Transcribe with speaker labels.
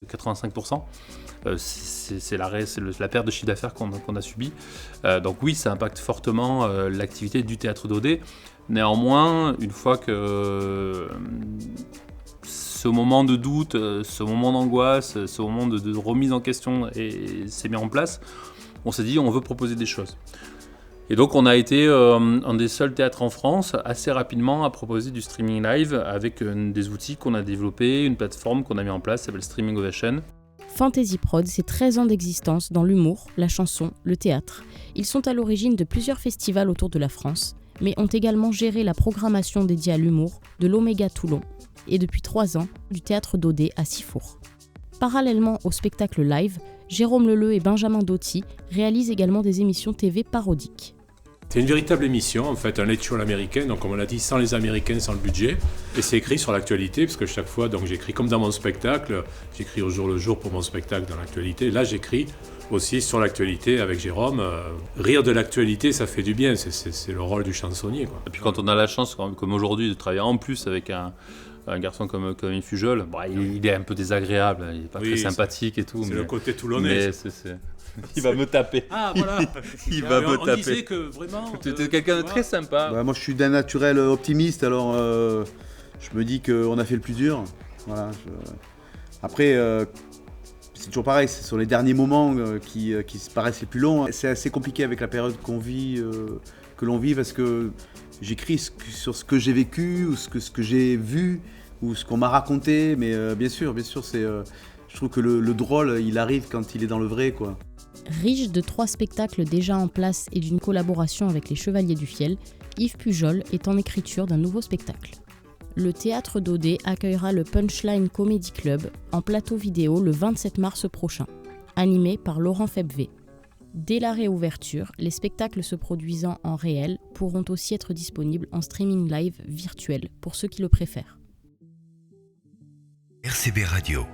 Speaker 1: 85%. C'est la perte de chiffre d'affaires qu'on a subie. Donc oui, ça impacte fortement l'activité du théâtre d'OD. Néanmoins, une fois que ce moment de doute, ce moment d'angoisse, ce moment de remise en question s'est mis en place, on s'est dit on veut proposer des choses. Et donc on a été un des seuls théâtres en France assez rapidement à proposer du streaming live avec des outils qu'on a développés, une plateforme qu'on a mis en place qui s'appelle Streaming Ovation.
Speaker 2: Fantasy Prod, c'est 13 ans d'existence dans l'humour, la chanson, le théâtre. Ils sont à l'origine de plusieurs festivals autour de la France, mais ont également géré la programmation dédiée à l'humour de l'Oméga Toulon et depuis 3 ans du théâtre d'Odé à Sifour. Parallèlement au spectacle live, Jérôme Leleu et Benjamin Doty réalisent également des émissions TV parodiques.
Speaker 3: C'est une véritable émission, en fait, un late show à l'américaine, donc comme on l'a dit, sans les Américains, sans le budget. Et c'est écrit sur l'actualité, parce que chaque fois, donc, j'écris comme dans mon spectacle, j'écris au jour le jour pour mon spectacle dans l'actualité. Là, j'écris aussi sur l'actualité avec Jérôme. Rire de l'actualité, ça fait du bien, c'est le rôle du chansonnier, quoi.
Speaker 1: Et puis quand on a la chance, comme aujourd'hui, de travailler en plus avec un garçon comme Fujol, il est un peu désagréable, il n'est pas très sympathique et tout.
Speaker 3: C'est le côté toulonnais.
Speaker 1: Il va me taper.
Speaker 3: Ah voilà.
Speaker 1: Il va me taper.
Speaker 3: On disait que vraiment.
Speaker 1: Tu es quelqu'un de très sympa.
Speaker 4: Moi je suis d'un naturel optimiste, alors je me dis qu'on a fait le plus dur. Voilà, Après, c'est toujours pareil, c'est sur les derniers moments qui se paraissent les plus longs. C'est assez compliqué avec la période qu'on vit, que l'on vit, parce que j'écris sur ce que j'ai vécu, ou ce que j'ai vu, ou ce qu'on m'a raconté, mais bien sûr, je trouve que le drôle, il arrive quand il est dans le vrai, quoi.
Speaker 2: Riche de 3 spectacles déjà en place et d'une collaboration avec les Chevaliers du Fiel, Yves Pujol est en écriture d'un nouveau spectacle. Le théâtre d'Odé accueillera le Punchline Comedy Club en plateau vidéo le 27 mars prochain, animé par Laurent Febvre. Dès la réouverture, les spectacles se produisant en réel pourront aussi être disponibles en streaming live virtuel pour ceux qui le préfèrent.
Speaker 5: RCB Radio.